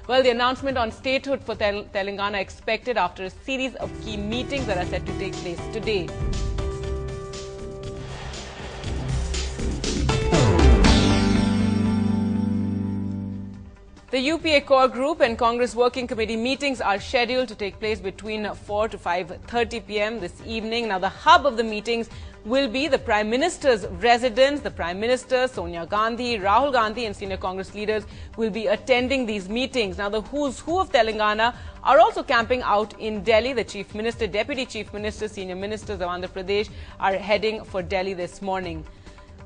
Well, the announcement on statehood for Telangana expected after a series of key meetings that are set to take place today. The UPA core group and Congress working committee meetings are scheduled to take place between 4 to 5:30 p.m. this evening. Now, the hub of the meetings will be the Prime Minister's residence. The Prime Minister, Sonia Gandhi, Rahul Gandhi and senior Congress leaders will be attending these meetings. Now, the who's who of Telangana are also camping out in Delhi. The Chief Minister, Deputy Chief Minister, senior ministers of Andhra Pradesh are heading for Delhi this morning.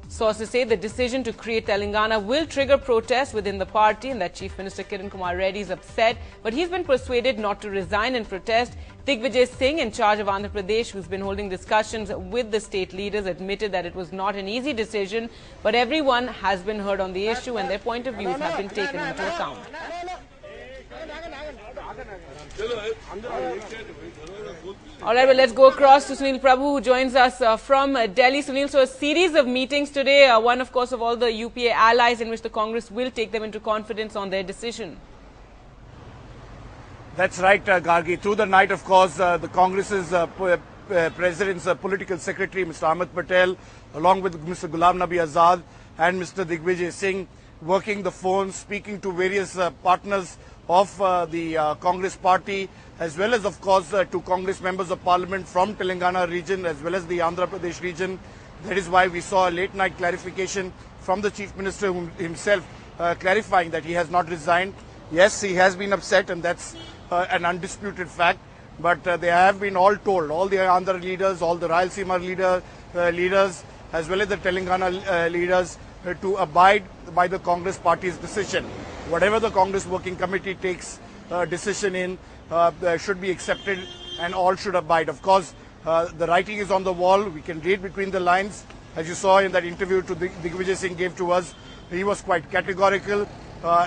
Sources say the decision to create Telangana will trigger protests within the party and that Chief Minister Kiran Kumar Reddy is upset, but he's been persuaded not to resign in protest. Digvijay Singh, in charge of Andhra Pradesh, who's been holding discussions with the state leaders, admitted that it was not an easy decision, but everyone has been heard on the issue and their point of views have been taken into account. All right, well, let's go across to Sunil Prabhu, who joins us from Delhi. Sunil, so a series of meetings today, one, of course, of all the UPA allies in which the Congress will take them into confidence on their decision. That's right, Gargi. Through the night, of course, the Congress's President's political secretary, Mr. Ahmed Patel, along with Mr. Ghulam Nabi Azad and Mr. Digvijay Singh, working the phone, speaking to various partners of the Congress party, as well as, of course, to Congress members of parliament from Telangana region, as well as the Andhra Pradesh region. That is why we saw a late-night clarification from the Chief Minister himself, clarifying that he has not resigned. Yes, he has been upset, and that's an undisputed fact. But they have been all told, all the Andhra leaders, all the Rayalaseema leaders, as well as the Telangana leaders, to abide by the Congress party's decision. Whatever the Congress working committee takes decision in should be accepted and all should abide. Of course, the writing is on the wall. We can read between the lines. As you saw in that interview to Digvijay Singh gave to us, he was quite categorical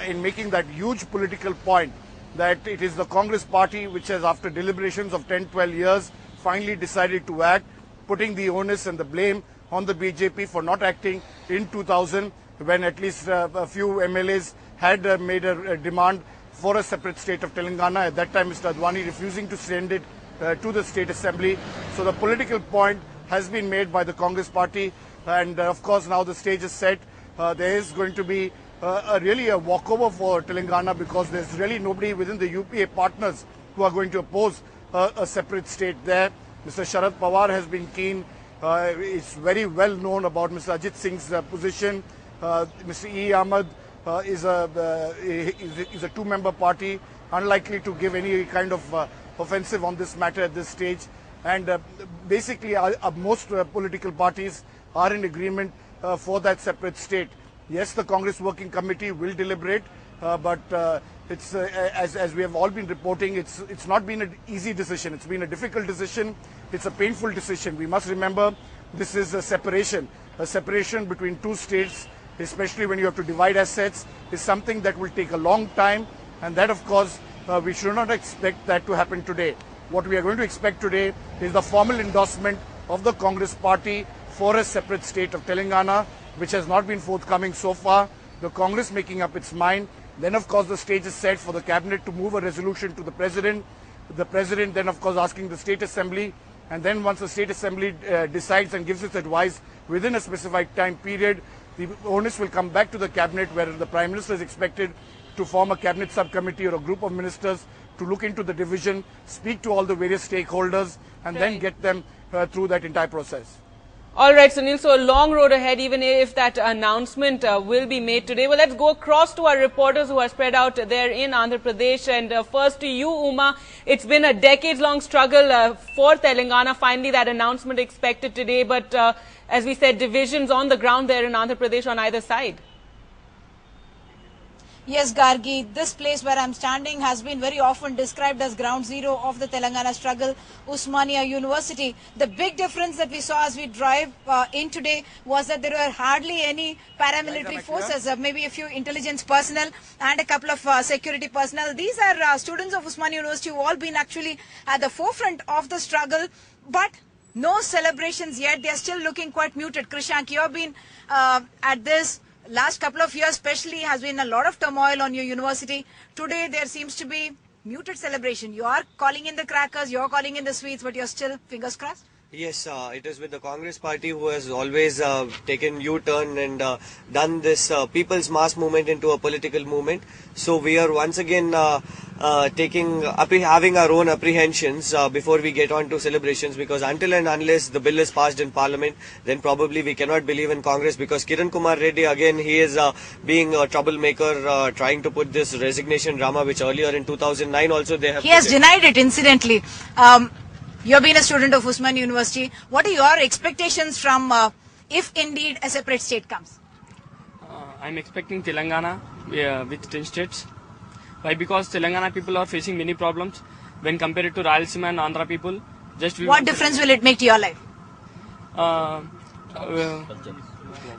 in making that huge political point that it is the Congress party which has, after deliberations of 10-12 years, finally decided to act, putting the onus and the blame on the BJP for not acting in 2000, when at least a few MLAs had made a demand for a separate state of Telangana. At that time, Mr. Advani refusing to send it to the State Assembly. So the political point has been made by the Congress party, and of course now the stage is set. There is going to be really a walkover for Telangana, because there's really nobody within the UPA partners who are going to oppose a separate state there. Mr. Sharad Pawar has been keen. It's very well known about Mr. Ajit Singh's position. Mr. E. Ahmed is a two-member party, unlikely to give any kind of offensive on this matter at this stage. And basically, most political parties are in agreement for that separate state. Yes, the Congress Working Committee will deliberate, but it's as we have all been reporting, it's not been an easy decision. It's been a difficult decision. It's a painful decision. We must remember this is a separation between two states, especially when you have to divide assets, is something that will take a long time, and that, of course, we should not expect that to happen today. What we are going to expect today is the formal endorsement of the Congress party for a separate state of Telangana, which has not been forthcoming so far. The Congress making up its mind. Then, of course, the stage is set for the cabinet to move a resolution to the president. The president then, of course, asking the State Assembly. And then once the State Assembly decides and gives its advice within a specified time period, the onus will come back to the cabinet, where the Prime Minister is expected to form a cabinet subcommittee or a group of ministers to look into the division, speak to all the various stakeholders, and then get them through that entire process. All right, Sunil, so a long road ahead, even if that announcement will be made today. Well, let's go across to our reporters who are spread out there in Andhra Pradesh. And first to you, Uma. It's been a decades-long struggle for Telangana. Finally, that announcement expected today. But as we said, divisions on the ground there in Andhra Pradesh on either side. Yes, Gargi, this place where I'm standing has been very often described as ground zero of the Telangana struggle, Usmania University. The big difference that we saw as we drive in today was that there were hardly any paramilitary forces, maybe a few intelligence personnel and a couple of security personnel. These are students of Usmania University who have all been actually at the forefront of the struggle, but no celebrations yet. They are still looking quite muted. Krishank, you have been at this last couple of years especially has been a lot of turmoil on your university. Today there seems to be muted celebration. You are calling in the crackers, you are calling in the sweets, but you're still fingers crossed? Yes, it is with the Congress party who has always taken U-turn and done this people's mass movement into a political movement. So we are once again having our own apprehensions before we get on to celebrations, because until and unless the bill is passed in Parliament, then probably we cannot believe in Congress, because Kiran Kumar Reddy again, he is being a troublemaker, trying to put this resignation drama, which earlier in 2009 also they have... He has denied it incidentally. You've been a student of Usmania University. What are your expectations from if indeed a separate state comes? I'm expecting Telangana with 10 states. Why? Because Telangana people are facing many problems when compared to Rayalaseema and Andhra people. What difference will it make to your life?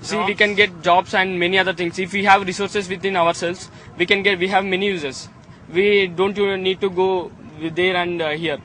See, we can get jobs and many other things. If we have resources within ourselves, we have many uses. We don't need to go there and here.